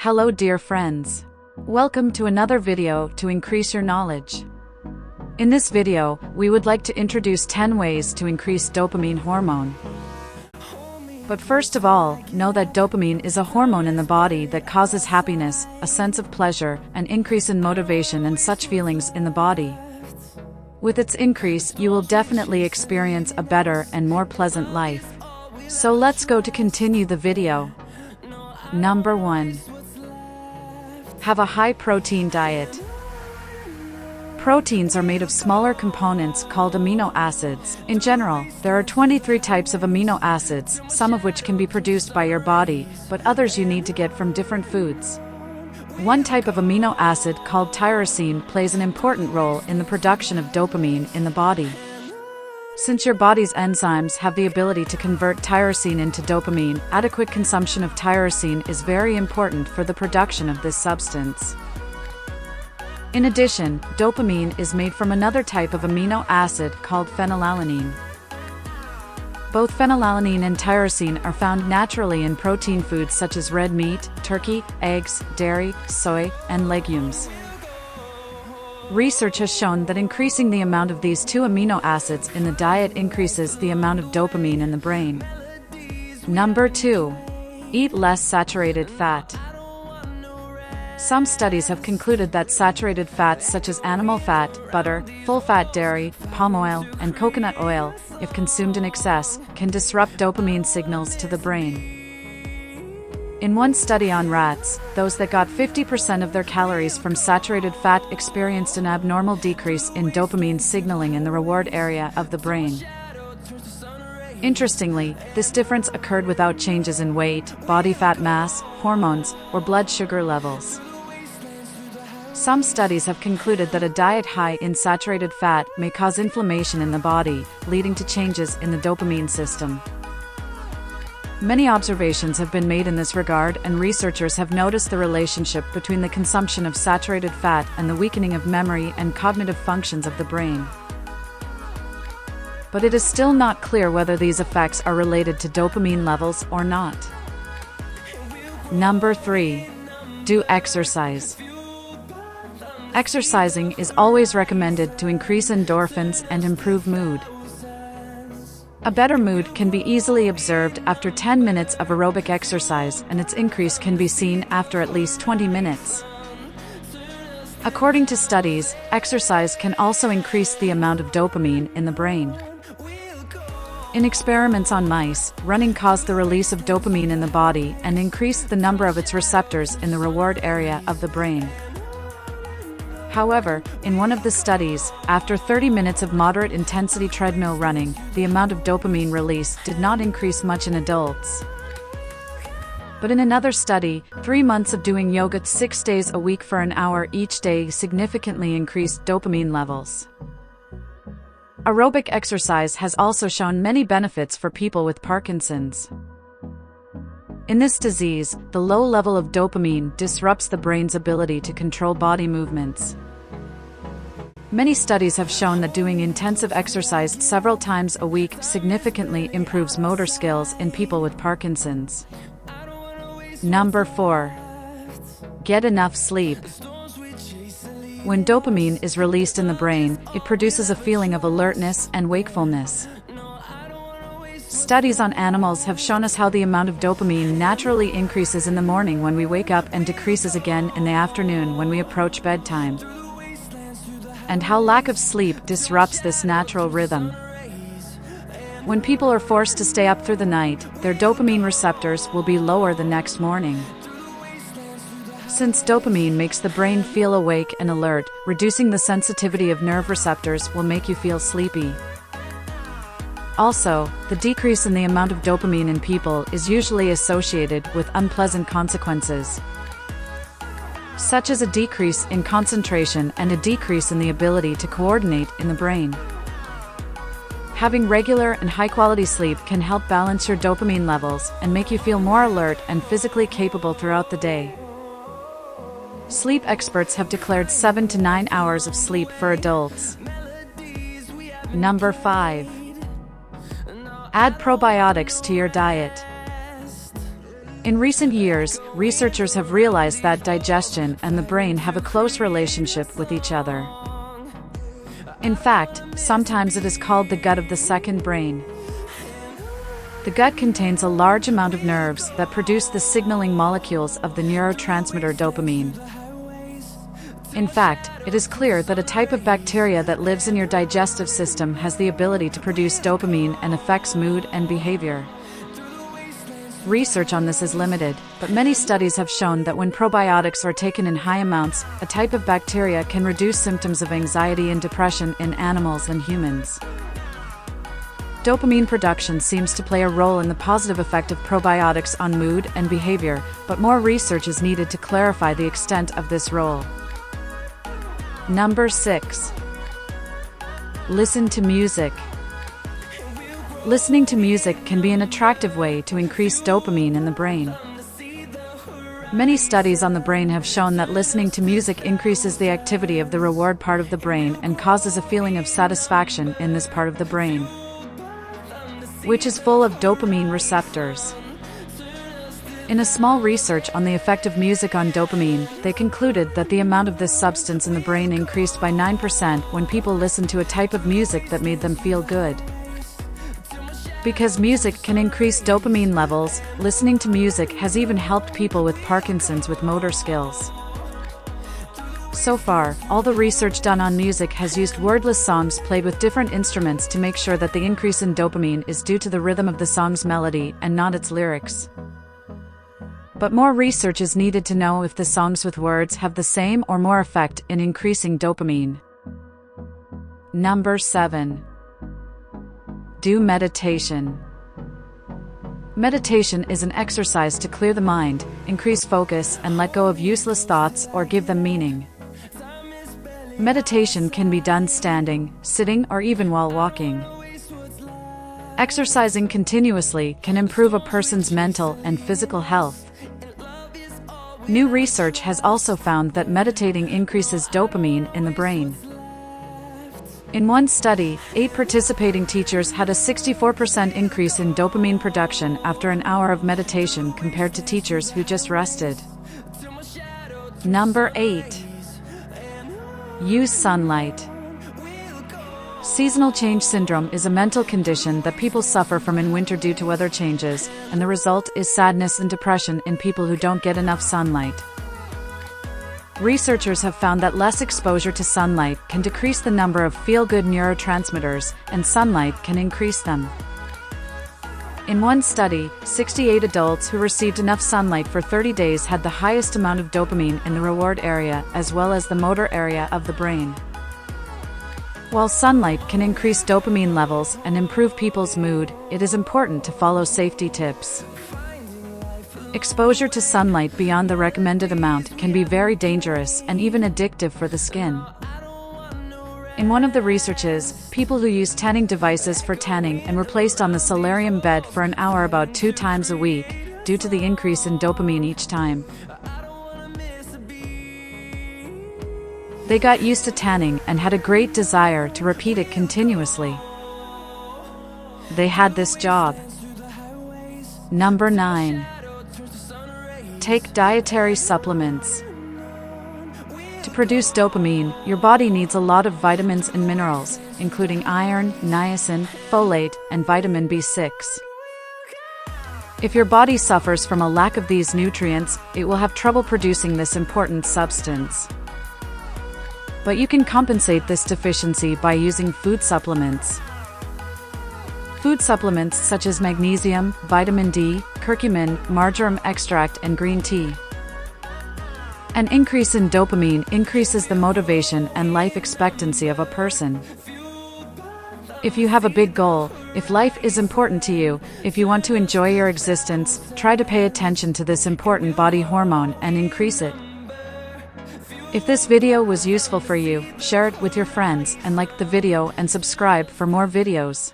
Hello dear friends. Welcome to another video to increase your knowledge. In this video, we would like to introduce 10 ways to increase dopamine hormone. But first of all, know that dopamine is a hormone in the body that causes happiness, a sense of pleasure, an increase in motivation and such feelings in the body. With its increase, you will definitely experience a better and more pleasant life. So let's go to continue the video. Number 1. Have a high-protein diet. Proteins are made of smaller components called amino acids. In general, there are 23 types of amino acids, some of which can be produced by your body, but others you need to get from different foods. One type of amino acid called tyrosine plays an important role in the production of dopamine in the body. Since your body's enzymes have the ability to convert tyrosine into dopamine, adequate consumption of tyrosine is very important for the production of this substance. In addition, dopamine is made from another type of amino acid called phenylalanine. Both phenylalanine and tyrosine are found naturally in protein foods such as red meat, turkey, eggs, dairy, soy, and legumes. Research has shown that increasing the amount of these two amino acids in the diet increases the amount of dopamine in the brain. Number 2. Eat less saturated fat. Some studies have concluded that saturated fats such as animal fat, butter, full-fat dairy, palm oil, and coconut oil, if consumed in excess, can disrupt dopamine signals to the brain. In one study on rats, those that got 50% of their calories from saturated fat experienced an abnormal decrease in dopamine signaling in the reward area of the brain. Interestingly, this difference occurred without changes in weight, body fat mass, hormones, or blood sugar levels. Some studies have concluded that a diet high in saturated fat may cause inflammation in the body, leading to changes in the dopamine system. Many observations have been made in this regard, and researchers have noticed the relationship between the consumption of saturated fat and the weakening of memory and cognitive functions of the brain. But it is still not clear whether these effects are related to dopamine levels or not. Number 3. Do exercise. Exercising is always recommended to increase endorphins and improve mood. A better mood can be easily observed after 10 minutes of aerobic exercise, and its increase can be seen after at least 20 minutes. According to studies, exercise can also increase the amount of dopamine in the brain. In experiments on mice, running caused the release of dopamine in the body and increased the number of its receptors in the reward area of the brain. However, in one of the studies, after 30 minutes of moderate intensity treadmill running, the amount of dopamine release did not increase much in adults. But in another study, 3 months of doing yoga 6 days a week for an hour each day significantly increased dopamine levels. Aerobic exercise has also shown many benefits for people with Parkinson's. In this disease, the low level of dopamine disrupts the brain's ability to control body movements. Many studies have shown that doing intensive exercise several times a week significantly improves motor skills in people with Parkinson's. Number 4. Get enough sleep. When dopamine is released in the brain, it produces a feeling of alertness and wakefulness. Studies on animals have shown us how the amount of dopamine naturally increases in the morning when we wake up and decreases again in the afternoon when we approach bedtime, and how lack of sleep disrupts this natural rhythm. When people are forced to stay up through the night, their dopamine receptors will be lower the next morning. Since dopamine makes the brain feel awake and alert, reducing the sensitivity of nerve receptors will make you feel sleepy. Also, the decrease in the amount of dopamine in people is usually associated with unpleasant consequences, such as a decrease in concentration and a decrease in the ability to coordinate in the brain. Having regular and high-quality sleep can help balance your dopamine levels and make you feel more alert and physically capable throughout the day. Sleep experts have declared 7 to 9 hours of sleep for adults. Number 5. Add probiotics to your diet. In recent years, researchers have realized that digestion and the brain have a close relationship with each other. In fact, sometimes it is called the gut of the second brain. The gut contains a large amount of nerves that produce the signaling molecules of the neurotransmitter dopamine. In fact, it is clear that a type of bacteria that lives in your digestive system has the ability to produce dopamine and affects mood and behavior. Research on this is limited, but many studies have shown that when probiotics are taken in high amounts, a type of bacteria can reduce symptoms of anxiety and depression in animals and humans. Dopamine production seems to play a role in the positive effect of probiotics on mood and behavior, but more research is needed to clarify the extent of this role. Number 6. Listen to music. Listening to music can be an attractive way to increase dopamine in the brain. Many studies on the brain have shown that listening to music increases the activity of the reward part of the brain and causes a feeling of satisfaction in this part of the brain, which is full of dopamine receptors. In a small research on the effect of music on dopamine, they concluded that the amount of this substance in the brain increased by 9% when people listened to a type of music that made them feel good. Because music can increase dopamine levels, listening to music has even helped people with Parkinson's with motor skills. So far, all the research done on music has used wordless songs played with different instruments to make sure that the increase in dopamine is due to the rhythm of the song's melody and not its lyrics. But more research is needed to know if the songs with words have the same or more effect in increasing dopamine. Number 7. Do meditation. Meditation is an exercise to clear the mind, increase focus, and let go of useless thoughts or give them meaning. Meditation can be done standing, sitting, or even while walking. Exercising continuously can improve a person's mental and physical health. New research has also found that meditating increases dopamine in the brain. In one study, 8 participating teachers had a 64% increase in dopamine production after an hour of meditation compared to teachers who just rested. Number 8. Use sunlight. Seasonal change syndrome is a mental condition that people suffer from in winter due to weather changes, and the result is sadness and depression in people who don't get enough sunlight. Researchers have found that less exposure to sunlight can decrease the number of feel-good neurotransmitters, and sunlight can increase them. In one study, 68 adults who received enough sunlight for 30 days had the highest amount of dopamine in the reward area as well as the motor area of the brain. While sunlight can increase dopamine levels and improve people's mood, it is important to follow safety tips. Exposure to sunlight beyond the recommended amount can be very dangerous and even addictive for the skin. In one of the researches, people who used tanning devices for tanning and were placed on the solarium bed for an hour about 2 times a week, due to the increase in dopamine each time. They got used to tanning and had a great desire to repeat it continuously. They had this job. Number 9. Take dietary supplements. To produce dopamine, your body needs a lot of vitamins and minerals, including iron, niacin, folate, and vitamin B6. If your body suffers from a lack of these nutrients, it will have trouble producing this important substance. But you can compensate this deficiency by using food supplements. Food supplements such as magnesium, vitamin D, curcumin, marjoram extract, and green tea. An increase in dopamine increases the motivation and life expectancy of a person. If you have a big goal, if life is important to you, if you want to enjoy your existence, try to pay attention to this important body hormone and increase it. If this video was useful for you, share it with your friends and like the video and subscribe for more videos.